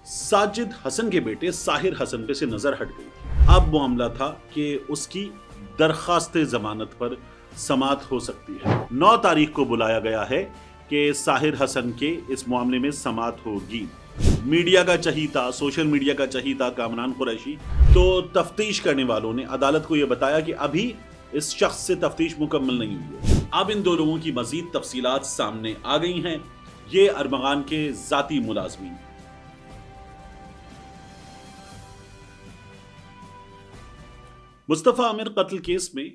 साजिद हसन के बेटे साहिर हसन पे से नजर हट गई थी। अब मामला था कि उसकी दरखास्त जमानत पर समाअत हो सकती है। 9 तारीख को बुलाया गया है कि साहिर हसन के इस मामले में समाअत होगी। मीडिया का चहीता, सोशल मीडिया का चहीता कामरान कुरैशी तो तफ्तीश करने वालों ने अदालत को यह बताया कि अभी इस शख्स से तफ्तीश मुकम्मल नहीं हुई है। अब इन दो लोगों की मजीद तफसीलात सामने आ गई हैं। ये अरमगान के जाती मुलाजमीन। मुस्तफ़ा आमिर कत्ल केस में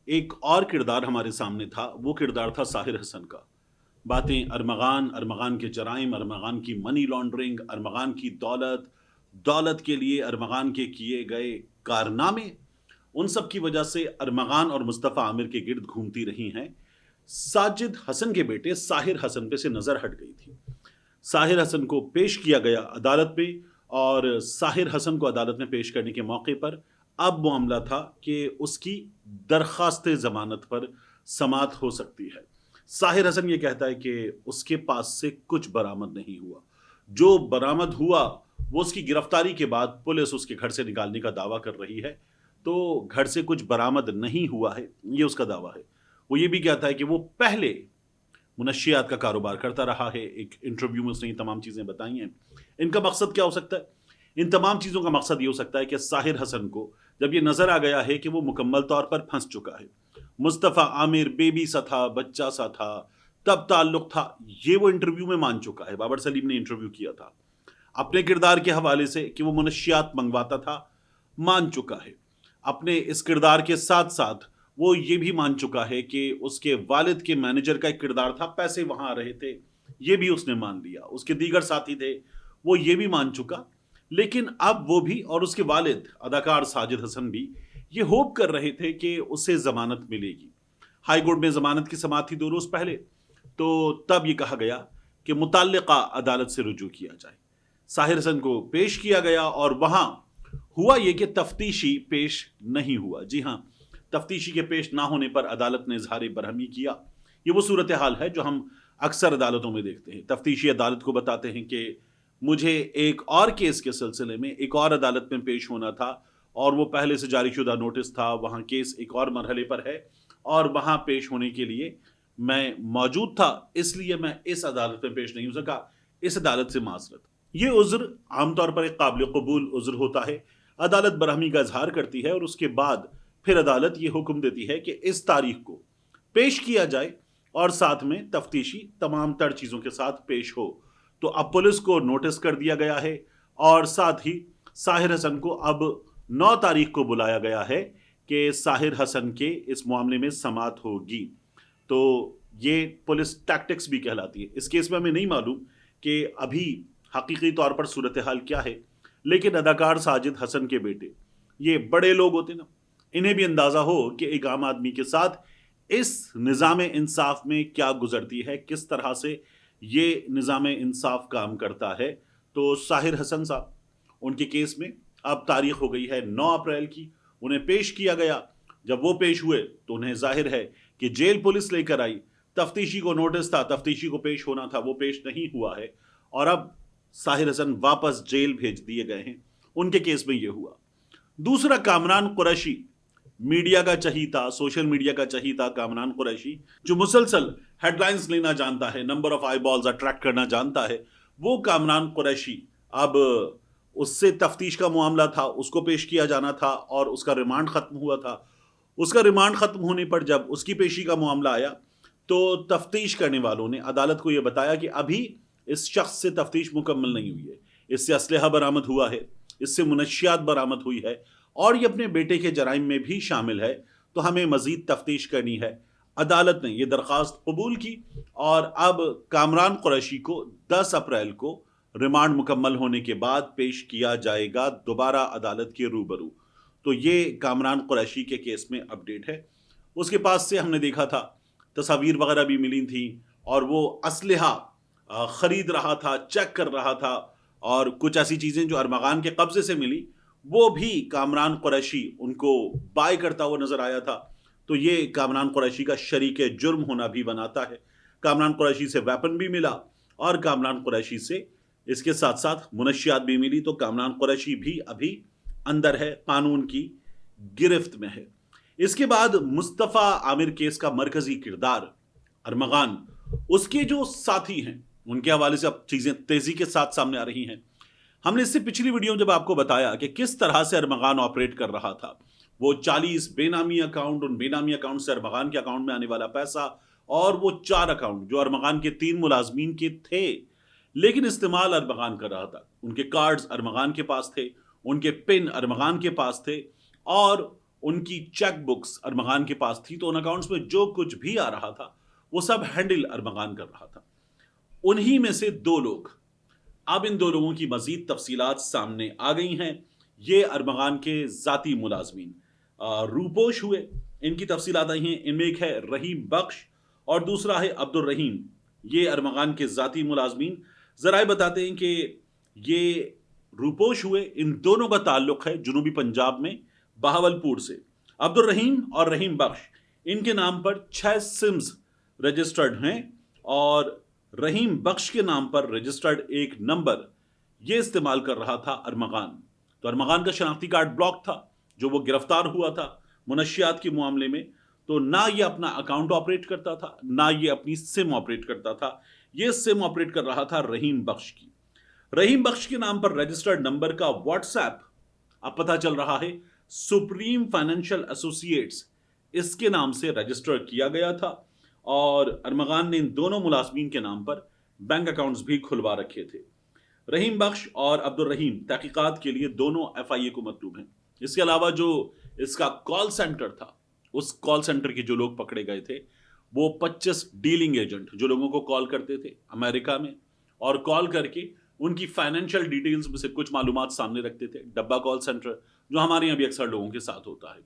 एक और किरदार हमारे सामने था। वो किरदार था साहिर हसन का। बातें अरमगान के जराइम, अरमगान की मनी लॉन्ड्रिंग, अरमगान की दौलत के लिए अरमगान के किए गए कारनामे, उन सब की वजह से अरमगान और मुस्तफ़ा आमिर के गिर्द घूमती रही हैं। साजिद हसन के बेटे साहिर हसन पे से नजर हट गई थी। साहिर हसन को पेश किया गया अदालत में और साहिर हसन को अदालत में पेश करने के मौके पर अब मामला था कि उसकी दरखास्त जमानत पर समाअत हो सकती है। साहिर हसन ये कहता है कि उसके पास से कुछ बरामद नहीं हुआ। जो बरामद हुआ वो उसकी गिरफ्तारी के बाद पुलिस उसके घर से निकालने का दावा कर रही है। तो घर से कुछ बरामद नहीं हुआ है, ये उसका दावा है। वो ये भी कहता है कि वो पहले मुनशियात का कारोबार करता रहा है। एक इंटरव्यू में उसने ये तमाम चीज़ें बताई हैं। इनका मकसद क्या हो सकता है? इन तमाम चीज़ों का मकसद ये हो सकता है कि साहिर हसन को जब ये नज़र आ गया है कि वो मुकम्मल तौर पर फंस चुका है, मुस्तफ़ा आमिर बेबी सा था, बच्चा सा था, तब ताल्लुक था, ये वो इंटरव्यू में मान चुका है। बाबर सलीम ने इंटरव्यू किया था अपने किरदार के हवाले से कि वो मुनशियात मंगवाता था, मान चुका है। अपने इस किरदार के साथ साथ वो ये भी मान चुका है कि उसके वालिद के मैनेजर का एक किरदार था, पैसे वहां आ रहे थे, ये भी उसने मान लिया। उसके दीगर साथी थे, वो ये भी मान चुका। लेकिन अब वो भी और उसके वालिद अदाकार साजिद हसन भी ये होप कर रहे थे कि उसे जमानत मिलेगी। हाई कोर्ट में जमानत की समाअत थी 2 रोज पहले, तो तब ये कहा गया कि मुतल्लिका अदालत से रुजू किया जाए। साहिर हसन को पेश किया गया और वहां हुआ ये कि तफ्तीशी पेश नहीं हुआ। जी हाँ, तफ्तीशी के पेश ना होने पर अदालत ने इजहार बरहमी किया। ये वो सूरत हाल है जो हम अक्सर अदालतों में देखते हैं। तफ्तीशी अदालत को बताते हैं कि मुझे एक और केस के सिलसिले में एक और अदालत में पेश होना था और वो पहले से जारी शुदा नोटिस था, वहाँ केस एक और मरहले पर है और वहाँ पेश होने के लिए मैं मौजूद था, इसलिए मैं इस अदालत में पेश नहीं हो सका, इस अदालत से माजरत। ये उज़्र आमतौर पर एक काबिल कबूल उज़्र होता है। अदालत बरहमी का इजहार करती है और उसके बाद फिर अदालत ये हुक्म देती है कि इस तारीख को पेश किया जाए और साथ में तफ्तीशी तमाम तर चीज़ों के साथ पेश हो। तो अब पुलिस को नोटिस कर दिया गया है और साथ ही साहिर हसन को अब 9 तारीख को बुलाया गया है कि साहिर हसन के इस मामले में समाअत होगी। तो ये पुलिस टैक्टिक्स भी कहलाती है। इस केस में हमें नहीं मालूम कि अभी हकीकी तौर पर सूरत हाल क्या है, लेकिन अदाकार साजिद हसन के बेटे ये बड़े लोग होते ना, इन्हें भी अंदाज़ा हो कि एक आम आदमी के साथ इस निज़ाम इंसाफ में क्या गुजरती है, किस तरह से ये निज़ाम इंसाफ काम करता है। तो साहिर हसन साहब, उनके केस में अब तारीख हो गई है 9 अप्रैल की। उन्हें पेश किया गया। जब वो पेश हुए तो उन्हें जाहिर है कि जेल पुलिस लेकर आई। तफ्तीशी को नोटिस था, तफ्तीशी को पेश होना था, वो पेश नहीं हुआ है और अब साहिर हसन वापस जेल भेज दिए गए हैं। उनके केस में ये हुआ। दूसरा, कामरान कुरैशी, मीडिया का चहीता, सोशल मीडिया का चहीता कामरान कुरैशी, जो मुसलसल हेडलाइंस लेना जानता है, number of I balls attract करना जानता है, वो कामरान कुरैशी अब उससे तफ्तीश का मामला था, उसको पेश किया जाना था और उसका रिमांड खत्म हुआ था। उसका रिमांड खत्म होने पर जब उसकी पेशी का मामला आया तो तफ्तीश करने वालों ने अदालत को यह बताया कि अभी इस शख्स से तफ्तीश मुकम्मल नहीं हुई है। इससे असलहा बरामद हुआ है, इससे मुनशियात बरामद हुई है और ये अपने बेटे के जराइम में भी शामिल है, तो हमें मजीद तफ्तीश करनी है। अदालत ने यह दरख्वास्त कबूल की और अब कामरान कुरैशी को 10 अप्रैल को रिमांड मुकम्मल होने के बाद पेश किया जाएगा दोबारा अदालत के रूबरू। तो ये कामरान कुरैशी के केस में अपडेट है। उसके पास से हमने देखा था तस्वीर वगैरह भी मिली थी और वो असलहा ख़रीद रहा था, चेक कर रहा था और कुछ ऐसी चीज़ें जो अरमगान के कब्ज़े से मिली वो भी कामरान कुरैशी उनको बाय करता हुआ नज़र आया था। तो ये कामरान कुरैशी का शरीक जुर्म होना भी बनाता है। कामरान कुरैशी से वेपन भी मिला और कामरान कुरैशी से इसके साथ साथ मुनशियात भी मिली, तो कामरान कुरैशी भी अभी अंदर है, कानून की गिरफ्त में है। इसके बाद मुस्तफ़ा आमिर केस का मरकजी किरदार अरमगान, उसके जो साथी हैं उनके हवाले से अब चीजें तेजी के साथ सामने आ रही हैं। हमने इससे पिछली वीडियो में जब आपको बताया कि किस तरह से अरमगान ऑपरेट कर रहा था, वो 40 बेनामी अकाउंट, उन बेनामी अकाउंट से अरमगान के अकाउंट में आने वाला पैसा, और वो 4 अकाउंट जो अरमगान के 3 मुलाजमीन के थे लेकिन इस्तेमाल अरमगान कर रहा था, उनके कार्ड्स अरमगान के पास थे, उनके पिन अरमगान के पास थे और उनकी चेक बुक्स अरमगान के पास थी। तो उन अकाउंट्स में जो कुछ भी आ रहा था वो सब हैंडल अरमगान कर रहा था। उन्हीं में से 2 लोग, अब इन 2 लोगों की मजीद तफसीलात सामने आ गई हैं। ये अरमगान के जाती मुलाजमीन रूपोश हुए, इनकी तफसीलात आई हैं। इनमें एक है रहीम बख्श और दूसरा है अब्दुल रहीम। ये अरमगान के जाती मुलाजमीन। जरा ये बताते हैं कि ये रूपोश हुए, इन दोनों का ताल्लुक है जनूबी पंजाब में बहावलपुर से। अब्दुल रहीम और रहीम बख्श, इनके नाम पर 6 सिम्स रजिस्टर्ड हैं और रहीम बख्श के नाम पर रजिस्टर्ड एक नंबर ये इस्तेमाल कर रहा था अरमगान। तो अरमगान का शनाख्ती कार्ड ब्लॉक था जो वो गिरफ्तार हुआ था मुनशियात के मामले में। तो ना ये अपना अकाउंट ऑपरेट करता था, ना ये अपनी सिम ऑपरेट करता था। ये सिम ऑपरेट कर रहा था रहीम बख्श की। रहीम बख्श के नाम पर रजिस्टर्ड नंबर का व्हाट्सएप अब पता चल रहा है सुप्रीम फाइनेंशियल एसोसिएट्स, इसके नाम से रजिस्टर किया गया था और अरमगान ने इन दोनों मुलाजमीन के नाम पर बैंक अकाउंट्स भी खुलवा रखे थे। रहीम बख्श और अब्दुल रहीम तहकीकात के लिए दोनों FIA को मतलूब हैं। इसके अलावा जो इसका कॉल सेंटर था, उस कॉल सेंटर के जो लोग पकड़े गए थे वो 25 डीलिंग एजेंट जो लोगों को कॉल करते थे अमेरिका में और कॉल करके उनकी फाइनेंशियल डिटेल्स में से कुछ मालूमात सामने रखते थे। डब्बा कॉल सेंटर जो हमारे यहाँ भी अक्सर लोगों के साथ होता है,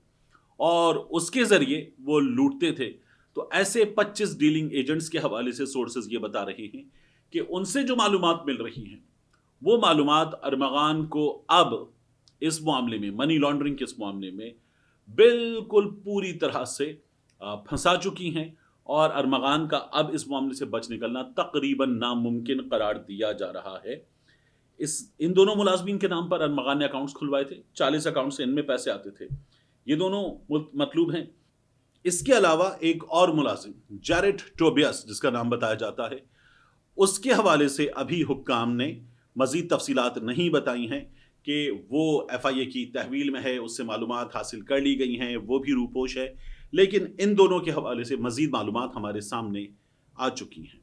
और उसके जरिए वो लूटते थे। तो ऐसे 25 डीलिंग एजेंट्स के हवाले से सोर्सेज ये बता रहे हैं कि उनसे जो मालूमात मिल रही हैं वो मालूमात अरमगान को अब इस मामले में, मनी लॉन्ड्रिंग के इस मामले में बिल्कुल पूरी तरह से फंसा चुकी हैं और अरमगान का अब इस मामले से बच निकलना तकरीबन नामुमकिन करार दिया जा रहा है। इन दोनों मुलाजमीन के नाम पर अरमगान ने अकाउंट्स खुलवाए थे, 40 अकाउंट से इनमें पैसे आते थे। ये दोनों मतलूब हैं। इसके अलावा एक और मुलाजिम जैरेट टोबियस जिसका नाम बताया जाता है, उसके हवाले से अभी हुक्काम ने मजीद तफसीलात नहीं बताई हैं कि वो FIA की तहवील में है, उससे मालूमात हासिल कर ली गई हैं, वो भी रूपोश है। लेकिन इन दोनों के हवाले से मजीद मालूमात हमारे सामने आ चुकी हैं।